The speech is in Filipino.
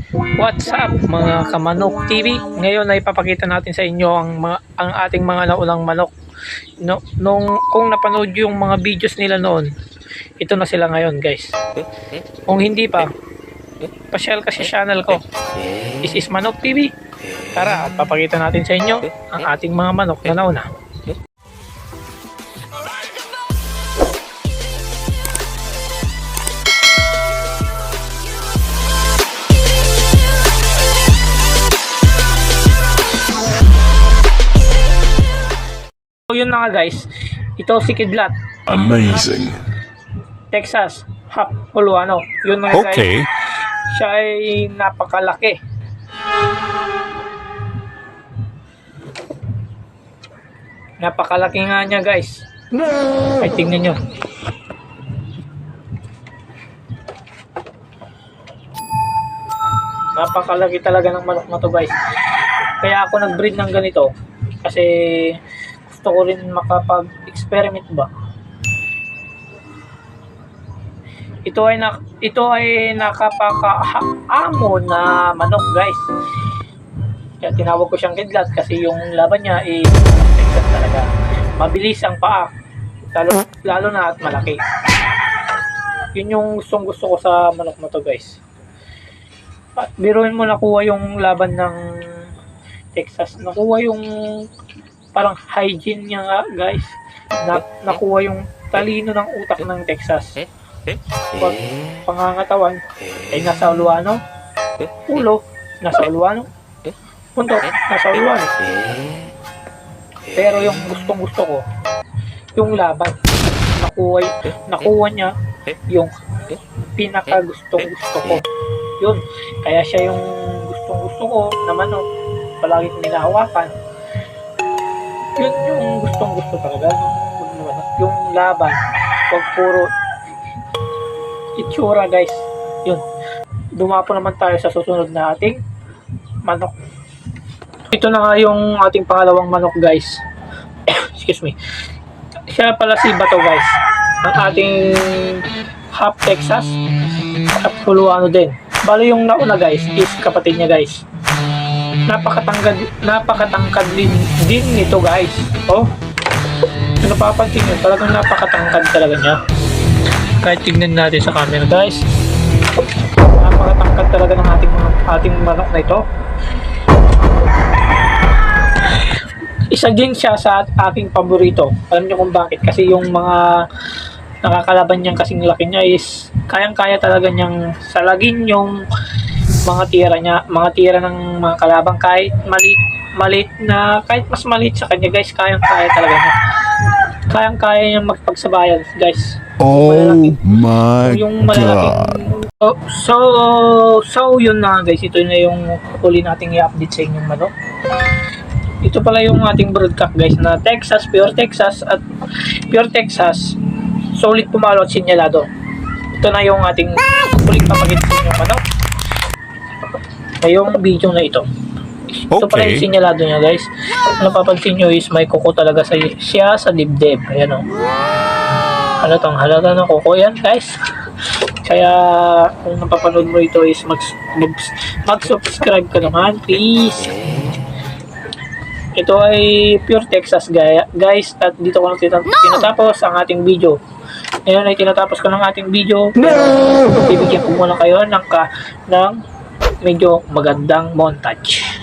What's up mga Kamanok TV? Ngayon ay ipapakita natin sa inyo ang ating mga naunang manok. Kung napanood yung mga videos nila noon, ito na sila ngayon guys. Kung hindi pa, pasyal ka sa channel ko. This is Manok TV. Tara at papakita natin sa inyo ang ating mga manok na nauna. So yun na nga guys, ito si Kidlat. Amazing. Texas Half Puluano. Yun na nga guys. Okay. Siya ay napakalaki. Napakalaki nga niya guys. No! Ay tingnan nyo. Napakalaki talaga ng manok na to guys. Kaya ako nag-breed ng ganito. Kasi gusto ko rin makapag-experiment ba. Ito ay nakapakaamo na manok guys. Kaya tinawag ko siyang Kidlat kasi yung laban niya ay talaga mabilis ang paa. Lalo na at malaki. Yun yung gusto ko sa manok na to guys. At biruin mo, nakuha yung laban ng Texas. Nakuha yung parang hygiene niya nga guys. Nakuha yung talino ng utak ng Texas. Pangangatawan ay nasa uluano. Ulo nasa uluano. Punto nasa uluano. Pero yung gustong-gusto ko, yung laban. Nakuha niya yung pinaka-gustong-gusto ko. Yun. Kaya siya yung gustong-gusto ko na manok. Palagi kong hinahawakan. Yun yung gustong-gusto talaga. Yung laban. Huwag puro itsura guys. Yun. Dumapo naman tayo sa susunod na ating manok. Ito na nga yung ating pangalawang manok guys. Excuse me. Siya pala si Bato guys. Ang ating half Texas at Puluano din. Bali yung nauna guys is kapatid niya guys. Napakatangkad din nito guys. Oh. Ano papansin nyo? Talagang napakatangkad talaga niya. Kahit tignan natin sa camera guys. Napakatangkad talaga ng ating manok na ito. Isa din siya sa aking paborito. Alam niyo kung bakit? Kasi yung mga nakakalaban niyang kasing laki niya is kayang-kaya talaga niyang salagin yung mga tira ng mga kalabang kahit maliit na, kahit mas maliit sa kanya guys, kayang-kaya talaga niya. Kayang-kaya niyang magpagsabayan guys. Oh my God. So yun na guys, ito na yung huli nating i-update sa inyong manok. Ito pala yung ating broodcock guys na Texas, Pure Texas at Pure Texas solid pumalo at sinyalado. Ito na yung ating huling papakita sa inyong manok ngayong video na ito. Ito pala yung sinyalado niya guys. Kung napapansin nyo is may kuko talaga siya sa dibdib. Ayan o. Halata ng kuko yan guys. Kaya kung napapanood mo ito is mag-subscribe ka naman please. Ito ay Pure Texas guys at dito ko lang tinatapos ang ating video. Ngayon ay tinatapos ko ng ating video. Bibigyan ko muna kayo ng medyo magandang montage.